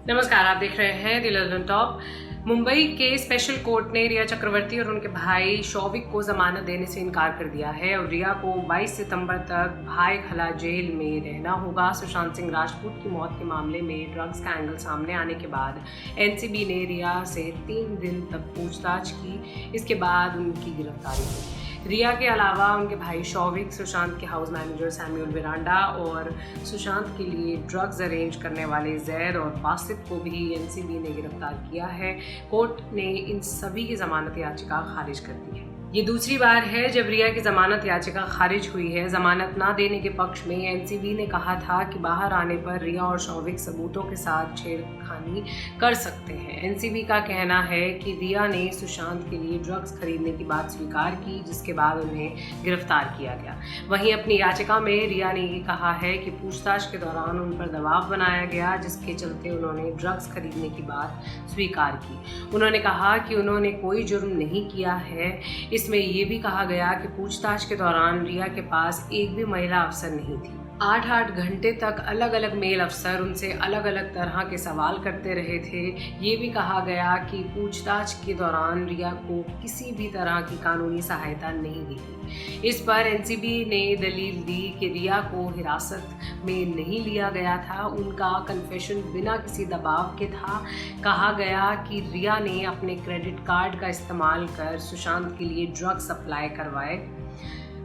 नमस्कार, आप देख रहे हैं द लंदन टॉप। मुंबई के स्पेशल कोर्ट ने रिया चक्रवर्ती और उनके भाई शौविक को जमानत देने से इनकार कर दिया है और रिया को 22 सितंबर तक भाई खला जेल में रहना होगा। सुशांत सिंह राजपूत की मौत के मामले में ड्रग्स का एंगल सामने आने के बाद एनसीबी ने रिया से 3 दिन तक पूछताछ की। इसके बाद उनकी गिरफ्तारी हुई। रिया के अलावा उनके भाई शौविक, सुशांत के हाउस मैनेजर सैमुअल मिरांडा और सुशांत के लिए ड्रग्स अरेंज करने वाले जैद और बासित को भी एनसीबी ने गिरफ्तार किया है। कोर्ट ने इन सभी की जमानत याचिका खारिज कर दी है। ये दूसरी बार है जब रिया की जमानत याचिका खारिज हुई है। जमानत ना देने के पक्ष में एनसीबी ने कहा था कि बाहर आने पर रिया और शौविक सबूतों के साथ छेड़खानी कर सकते हैं। एनसीबी का कहना है कि रिया ने सुशांत के लिए ड्रग्स खरीदने की बात स्वीकार की, जिसके बाद उन्हें गिरफ्तार किया गया। वहीं अपनी याचिका में रिया ने ये कहा है कि पूछताछ के दौरान उन पर दबाव बनाया गया, जिसके चलते उन्होंने ड्रग्स खरीदने की बात स्वीकार की। उन्होंने कहा कि उन्होंने कोई जुर्म नहीं किया है। इसमें यह भी कहा गया कि पूछताछ के दौरान रिया के पास एक भी महिला अफसर नहीं थी। 8-8 घंटे तक अलग अलग मेल अफसर उनसे अलग अलग तरह के सवाल करते रहे थे। ये भी कहा गया कि पूछताछ के दौरान रिया को किसी भी तरह की कानूनी सहायता नहीं दी गई। इस पर एनसीबी ने दलील दी कि रिया को हिरासत में नहीं लिया गया था, उनका कन्फेशन बिना किसी दबाव के था। कहा गया कि रिया ने अपने क्रेडिट कार्ड का इस्तेमाल कर सुशांत के लिए ड्रग्स सप्लाई करवाए।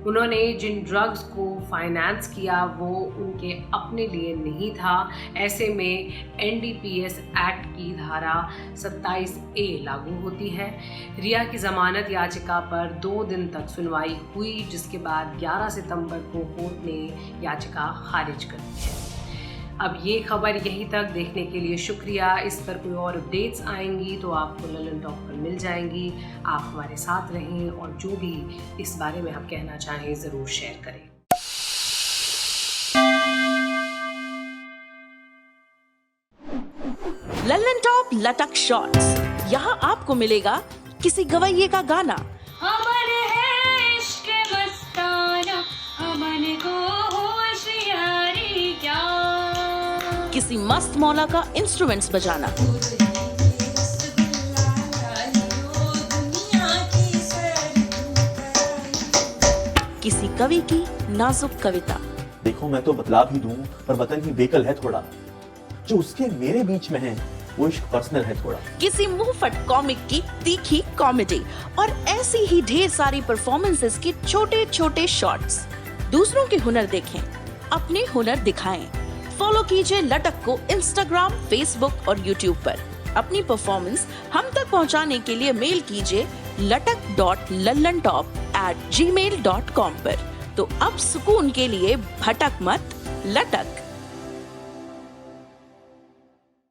उन्होंने जिन ड्रग्स को फाइनेंस किया वो उनके अपने लिए नहीं था। ऐसे में एनडीपीएस एक्ट की धारा 27A लागू होती है। रिया की जमानत याचिका पर 2 दिन तक सुनवाई हुई, जिसके बाद 11 सितंबर को कोर्ट ने याचिका खारिज कर दी है। अब ये खबर यहीं तक देखने के लिए शुक्रिया। इस पर कोई और अपडेट्स आएंगी तो आपको ललन टॉप पर मिल जाएंगी। आप हमारे साथ रहें और जो भी इस बारे में आप कहना चाहें ज़रूर शेयर करें। ललन टॉप लटक शॉट्स, यहाँ आपको मिलेगा किसी गवैये का गाना, किसी मस्त मौला का इंस्ट्रूमेंट्स बजाना, किसी कवि की नाजुक कविता। देखो मैं तो बतला भी दूं, पर वतन ही बेकल है थोड़ा, जो उसके मेरे बीच में है वो इश्क पर्सनल है थोड़ा। किसी मुंहफट कॉमिक की तीखी कॉमेडी और ऐसी ही ढेर सारी परफॉर्मेंसेस के छोटे छोटे शॉर्ट्स। दूसरों के हुनर देखें, अपने हुनर दिखाएं। फॉलो कीजिए लटक को इंस्टाग्राम, फेसबुक और यूट्यूब पर। अपनी परफॉर्मेंस हम तक पहुंचाने के लिए मेल कीजिए latak.lallantop@gmail.com पर। तो अब सुकून के लिए भटक मत, लटक।